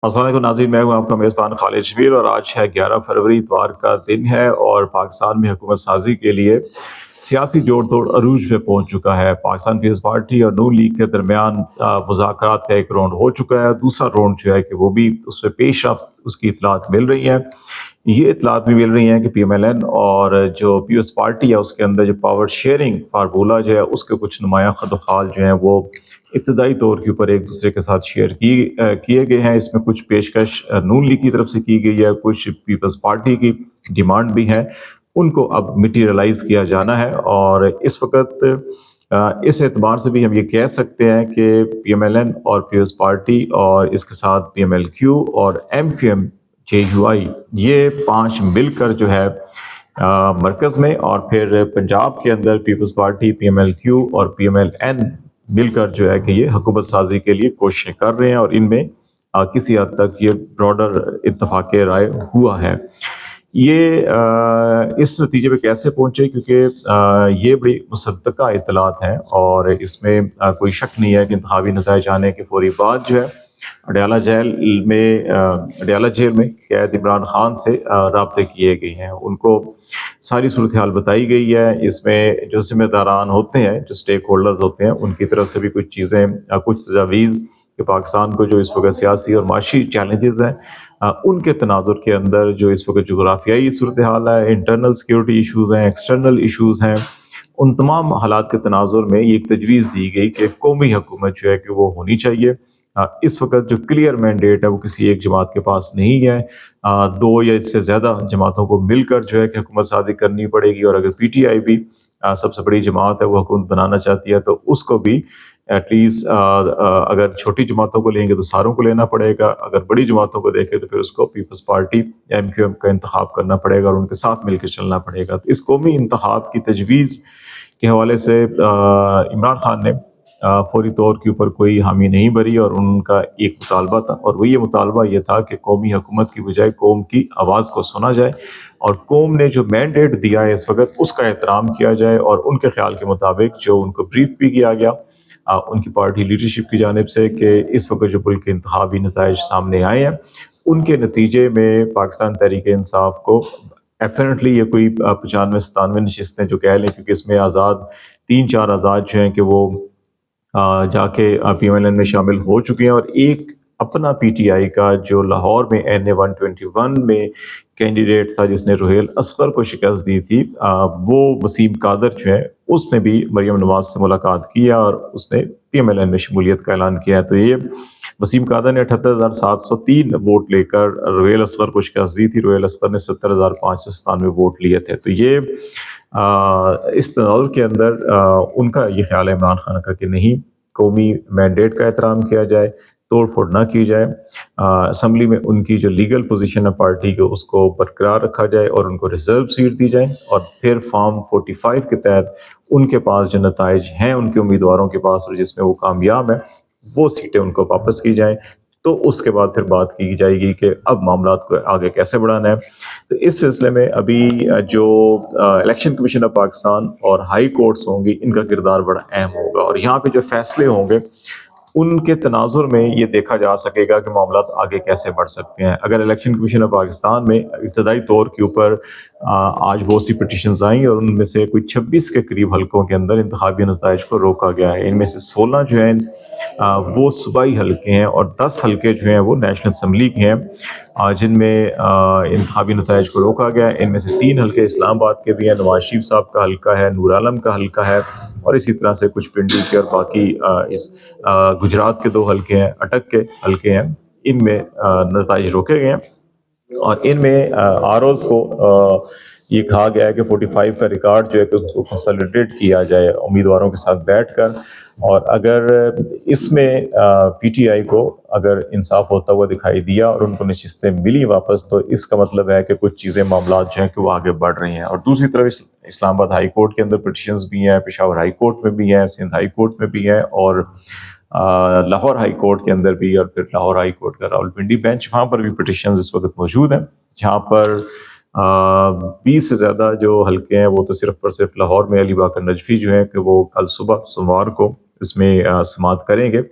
अस्सलाम वालेकुम नाज़रीन, मैं हूँ आपका मेज़बान खालिद शबीर और आज है 11 फरवरी, इतवार का दिन है और पाकिस्तान में हुकूमत साज़ी के लिए सियासी जोड़-तोड़ अरूज पे पहुँच चुका है। पाकिस्तान पीपल्स पार्टी और नून लीग के दरमियान मुज़ाकरात का एक राउंड हो चुका है। दूसरा राउंड जो है कि वो भी उसमें पेशरफ्त उसकी इत्तलात मिल रही हैं। ये इत्तलात भी मिल रही हैं कि पीएमएलएन और जो पीपल्स पार्टी है उसके अंदर जो पावर शेयरिंग फार्मूला जो है उसके कुछ नुमायाँ ख़त-ओ-ख़ाल जो हैं वो इब्तदाई तौर के ऊपर एक दूसरे के साथ शेयर किए गए हैं। इसमें कुछ पेशकश नून लीग की तरफ से की गई है, कुछ पीपल्स पार्टी की डिमांड भी है। उनको अब मटीरियलाइज़ किया जाना है और इस वक़्त इस एतबार से भी हम ये कह सकते हैं कि पीएमएलएन और पीपल्स पार्टी और इसके साथ पीएमएलक्यू और एमक्यूएम जेयूआई ये 5 मिलकर जो है मरकज़ में और फिर पंजाब के अंदर पीपल्स पार्टी, पीएमएलक्यू और पीएमएलएन मिलकर जो है कि ये हुकूमत साजी के लिए कोशिशें कर रहे हैं और इनमें किसी हद तक ये ब्रॉडर इत्तफाक राय हुआ है। ये इस नतीजे पे कैसे पहुंचे क्योंकि ये बड़ी मुसद्दका इत्तलात हैं और इसमें कोई शक नहीं है कि इंतखाबी नताइज आने के फौरी बाद जो है अडयाला जेल में कैद इमरान खान से राब्ते किए गए हैं। उनको सारी सूरत हाल बताई गई है। इसमें जो ज़िम्मेदारान होते हैं, जो स्टेक होल्डर्स होते हैं, उनकी तरफ से भी कुछ चीज़ें कुछ तजावीज़ कि पाकिस्तान को जो इस वक्त सियासी और माशी चैलेंजेस हैं उनके तनाजुर के अंदर जो इस वक्त जोग्राफियाई सूरत हाल है, इंटरनल सिक्योरिटी इशूज़ हैं, एक्सटर्नल इशूज़ हैं, उन तमाम हालात के तनाजुर में ये एक तजवीज़ दी गई कि कौमी हुकूमत जो है कि वो होनी चाहिए। इस वक्त जो क्लियर मैंडेट है वो किसी एक जमात के पास नहीं है। दो या इससे ज़्यादा जमातों को मिलकर जो है कि हुकूमत साजी करनी पड़ेगी और अगर पीटीआई भी सबसे बड़ी जमात है वो हुकूमत बनाना चाहती है तो उसको भी एटलीस्ट अगर छोटी जमातों को लेंगे तो सारों को लेना पड़ेगा, अगर बड़ी जमातों को देखें तो फिर उसको पीपल्स पार्टी एमक्यूएम का इंतखाब करना पड़ेगा और उनके साथ मिलकर चलना पड़ेगा। तो इस कौमी इंतखाब की तजवीज़ के हवाले से इमरान खान ने फौरी तौर के ऊपर कोई हामी नहीं भरी और उनका एक मुतालबा था और वही मुतालबा ये था कि कौमी हुकूमत की बजाय कौम की आवाज़ को सुना जाए और कौम ने जो मैंडेट दिया है इस वक्त उसका एहतराम किया जाए और उनके ख्याल के मुताबिक जो उनको ब्रीफ भी किया गया उनकी पार्टी लीडरशिप की जानिब से कि इस वक्त जो मुल्क के इंतखाबी नताइज सामने आए हैं उनके नतीजे में पाकिस्तान तहरीक इंसाफ को एपरेंटली ये कोई 95-97 नशिस्तें जो कह लें क्योंकि इसमें आज़ाद 3-4 आज़ाद जो हैं कि वो जाके पीएमएलएन में शामिल हो चुके हैं और एक अपना पीटीआई का जो लाहौर में एनए 121 में कैंडिडेट था जिसने रुहेल असगर को शिकस्त दी थी वो वसीम कादर जो है उसने भी मरियम नवाज से मुलाकात किया और उसने पीएमएलएन में शमूलियत का ऐलान किया है। तो ये वसीम कादर ने 78,703 वोट लेकर रुहेल असगर को शिकस्त दी थी। रुहेल असगर ने 70,597 वोट लिए थे। तो ये इस तनाजुर के अंदर उनका ये ख्याल है इमरान खान का कि नहीं कौमी मैंडेट का एहतराम किया जाए, तोड़ फोड़ ना की जाए, असम्बली में उनकी जो लीगल पोजीशन है पार्टी को उसको बरकरार रखा जाए और उनको रिजर्व सीट दी जाए और फिर फॉर्म 45 के तहत उनके पास जो नताइज हैं उनके उम्मीदवारों के पास और जिसमें वो कामयाब है वो सीटें उनको वापस की जाएं। तो उसके बाद फिर बात की जाएगी कि अब मामलात को आगे कैसे बढ़ाना है। तो इस सिलसिले में अभी जो इलेक्शन कमीशन ऑफ पाकिस्तान और हाई कोर्ट्स होंगी इनका किरदार बड़ा अहम होगा और यहाँ पे जो फैसले होंगे उनके तनाजुर में ये देखा जा सकेगा कि मामलात आगे कैसे बढ़ सकते हैं। अगर इलेक्शन कमीशन ऑफ पाकिस्तान में इब्तदाई तौर के ऊपर आज बहुत सी पिटिशंस आई और उनमें से कोई 26 के करीब हलकों के अंदर इंतखाबी नताइज को रोका गया है। इनमें से 16 जो हैं वो सूबाई हलके हैं और 10 हलके जो हैं वो नेशनल असम्बली के हैं जिनमें इंतखाबी नताइज को रोका गया है। इनमें से 3 हलके इस्लामाबाद के भी हैं, नवाज शरीफ साहब का हलका है, नूर आलम का हलका है और इसी तरह से कुछ पिंडी के और बाकी इस गुजरात के 2 हलके हैं, अटक के हलके हैं, इनमें नताइज रोके गए हैं और इनमें आरओज को ये कहा गया है कि 45 का रिकॉर्ड जो है कि उसको कंसोलिडेट किया जाए उम्मीदवारों के साथ बैठकर और अगर इसमें पीटीआई को अगर इंसाफ होता हुआ दिखाई दिया और उनको नशिस्तें मिली वापस तो इसका मतलब है कि कुछ चीज़ें मामलात जो हैं कि वो आगे बढ़ रही हैं। और दूसरी तरफ इस्लामाबाद हाई कोर्ट के अंदर पिटिशंस भी हैं, पेशावर हाई कोर्ट में भी हैं, सिंध हाई कोर्ट में भी हैं और लाहौर हाई कोर्ट के अंदर भी और फिर लाहौर हाई कोर्ट का रावलपिंडी बेंच वहाँ पर भी पिटिशंस इस वक्त मौजूद हैं जहाँ पर 20 से ज़्यादा जो हलके हैं वो तो सिर्फ और सिर्फ लाहौर में अली बाकर नजफी जो है कि वो कल सुबह सोमवार को इसमें समाअत करेंगे।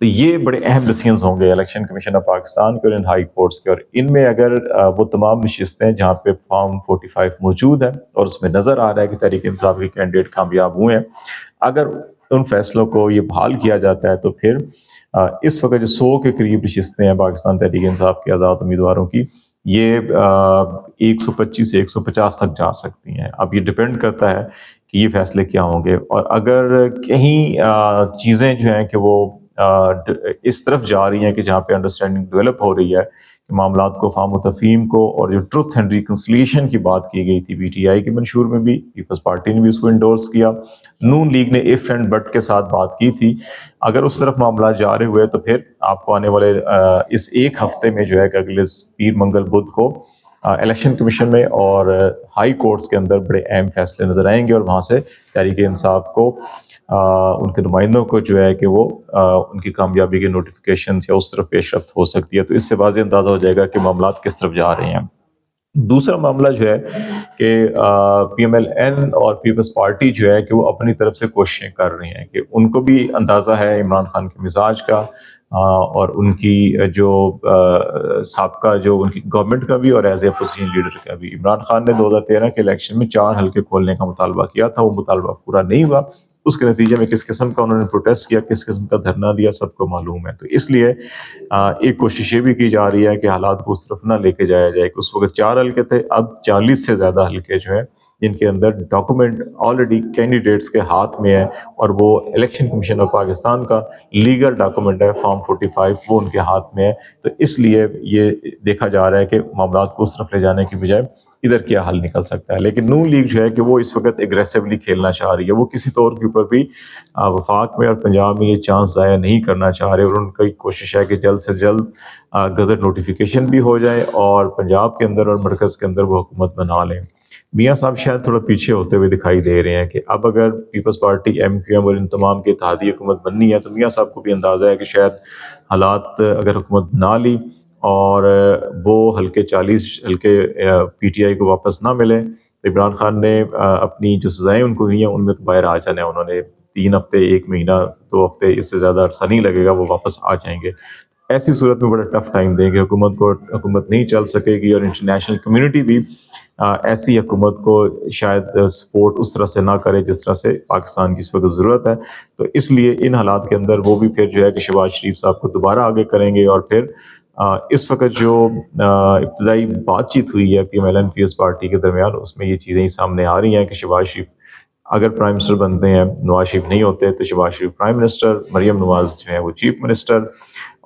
تو یہ بڑے اہم ڈیسیجنز ہوں گے الیکشن کمیشن آف پاکستان کے اور ان ہائی کورٹس کے، اور ان میں اگر وہ تمام نشستیں جہاں پہ فارم 45 موجود ہیں اور اس میں نظر آ رہا ہے کہ تحریک انصاف کے کینڈیڈیٹ کامیاب ہوئے ہیں، اگر ان فیصلوں کو یہ بحال کیا جاتا ہے تو پھر اس وقت جو 100 کے قریب نشستیں ہیں پاکستان تحریک انصاف کے آزاد امیدواروں کی، یہ 125 سے 150 تک جا سکتی ہیں۔ اب یہ ڈپینڈ کرتا ہے کہ یہ فیصلے کیا ہوں گے، اور اگر کہیں چیزیں جو ہیں کہ وہ اس طرف جا رہی ہیں کہ جہاں پہ انڈرسٹینڈنگ ڈیولپ ہو رہی ہے کہ معاملات کو فہم و تفہیم کو، اور جو ٹروتھ اینڈ ریکنسلیشن کی بات کی گئی تھی پی ٹی آئی کے منشور میں بھی، پیپلز پارٹی نے بھی اس کو انڈورس کیا، نون لیگ نے ایف اینڈ بٹ کے ساتھ بات کی تھی، اگر اس طرف معاملات جا رہے ہوئے تو پھر آپ کو آنے والے اس ایک ہفتے میں جو ہے کہ اگلے پیر منگل بدھ کو الیکشن کمیشن میں اور ہائی کورٹس کے اندر بڑے اہم فیصلے نظر آئیں گے، اور وہاں سے تحریک انصاف کو ان کے نمائندوں کو جو ہے کہ وہ ان کی کامیابی کے نوٹیفیکیشن یا اس طرف پیش رفت ہو سکتی ہے، تو اس سے واضح اندازہ ہو جائے گا کہ معاملات کس طرف جا رہے ہیں۔ دوسرا معاملہ جو ہے کہ پی ایم ایل این اور پیپلز پارٹی جو ہے کہ وہ اپنی طرف سے کوششیں کر رہی ہیں کہ ان کو بھی اندازہ ہے عمران خان کے مزاج کا، اور ان کی جو سابقہ جو ان کی گورنمنٹ کا بھی، اور ایز اے اپوزیشن لیڈر کا بھی۔ عمران خان نے 2013 کے الیکشن میں 4 حلقے کھولنے کا مطالبہ کیا تھا، وہ مطالبہ پورا نہیں ہوا، اس کے نتیجے میں کس قسم کا انہوں نے پروٹیسٹ کیا، کس قسم کا دھرنا دیا، سب کو معلوم ہے۔ تو اس لیے ایک کوشش یہ بھی کی جا رہی ہے کہ حالات کو اس طرف نہ لے کے جایا جائے کہ اس وقت 4 حلقے تھے، اب 40 سے زیادہ حلقے جو ہیں جن کے اندر ڈاکومنٹ آلریڈی کینڈیڈیٹس کے ہاتھ میں ہے، اور وہ الیکشن کمیشن آف پاکستان کا لیگل ڈاکومنٹ ہے فارم 45، وہ ان کے ہاتھ میں ہے۔ تو اس لیے یہ دیکھا جا رہا ہے کہ معاملات کو اس طرف لے جانے کی بجائے ادھر کیا حل نکل سکتا ہے، لیکن نون لیگ جو ہے کہ وہ اس وقت اگریسولی کھیلنا چاہ رہی ہے، وہ کسی طور کے اوپر بھی وفاق میں اور پنجاب میں یہ چانس ضائع نہیں کرنا چاہ رہے، اور ان کی کوشش ہے کہ جلد سے جلد گزٹ نوٹیفیکیشن بھی ہو جائے اور پنجاب کے اندر اور مرکز کے اندر وہ حکومت بنا لیں۔ میاں صاحب شاید تھوڑا پیچھے ہوتے ہوئے دکھائی دے رہے ہیں کہ اب اگر Peoples Party, M Q M اور ان تمام کی اتحادی حکومت بننی ہے تو میاں صاحب کو بھی اندازہ ہے کہ شاید حالات اگر حکومت بنا لی اور وہ حلقے 40 حلقے پی ٹی آئی کو واپس نہ ملے تو عمران خان نے اپنی جو سزائیں ان کو ہوئی ہیں ان میں تو باہر آ جانا ہے، انہوں نے 3 ہفتے، 1 مہینہ، 2 ہفتے، اس سے زیادہ عرصہ نہیں لگے گا، وہ واپس آ جائیں گے۔ ایسی صورت میں بڑا ٹف ٹائم دیں گے حکومت نہیں چل سکے گی، اور انٹرنیشنل کمیونٹی بھی ایسی حکومت کو شاید سپورٹ اس طرح سے نہ کرے جس طرح سے پاکستان کی اس وقت ضرورت ہے۔ تو اس لیے ان حالات کے اندر وہ بھی پھر جو ہے کہ شہباز شریف صاحب کو دوبارہ آگے کریں گے، اور پھر اس وقت جو ابتدائی بات چیت ہوئی ہے P M L N Peoples Party کے درمیان، اس میں یہ چیزیں ہی سامنے آ رہی ہیں کہ شہباز شریف اگر پرائم منسٹر بنتے ہیں، نواز شریف نہیں ہوتے تو شہباز شریف پرائم منسٹر، مریم نواز جو ہے وہ چیف منسٹر،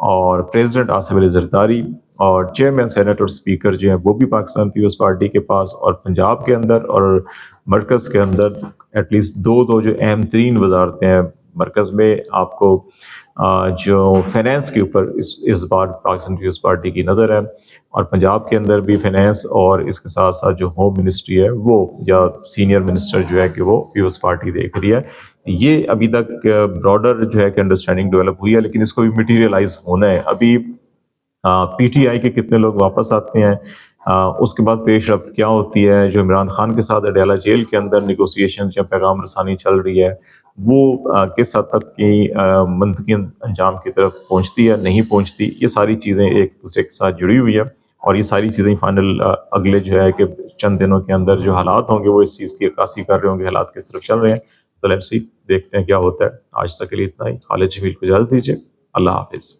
اور پریزیڈنٹ آصف علی زرداری اور چیئرمین سینٹ اور اسپیکر جو ہیں وہ بھی پاکستان پیپلز پارٹی کے پاس، اور پنجاب کے اندر اور مرکز کے اندر ایٹ لیسٹ دو جو اہم ترین وزارتیں ہیں مرکز میں، آپ کو جو فائنینس کے اوپر اس بار پاکستان پیپلز پارٹی کی نظر ہے، اور پنجاب کے اندر بھی فائنینس اور اس کے ساتھ ساتھ جو ہوم منسٹری ہے وہ یا سینئر منسٹر جو ہے کہ وہ پیپلز پارٹی دیکھ رہی ہے۔ یہ ابھی تک براڈر جو ہے کہ انڈرسٹینڈنگ ڈیولپ ہوئی ہے، لیکن اس کو بھی مٹیریلائز ہونا ہے۔ ابھی پی ٹی آئی کے کتنے لوگ واپس آتے ہیں، اس کے بعد پیش رفت کیا ہوتی ہے، جو عمران خان کے ساتھ اڈیالہ جیل کے اندر نیگوسیشن یا پیغام رسانی چل رہی ہے وہ کس حد تک کی منطقی انجام کی طرف پہنچتی ہے، نہیں پہنچتی، یہ ساری چیزیں ایک دوسرے کے ساتھ جڑی ہوئی ہیں، اور یہ ساری چیزیں فائنل اگلے جو ہے کہ چند دنوں کے اندر جو حالات ہوں گے وہ اس چیز کی عکاسی کر رہے ہوں گے حالات کس طرف چل رہے ہیں۔ تو لیٹس سی، دیکھتے ہیں کیا ہوتا ہے۔ آج تک کے لیے اتنا ہی۔ خالد جمیل کو اجازت دیجیے، اللہ حافظ۔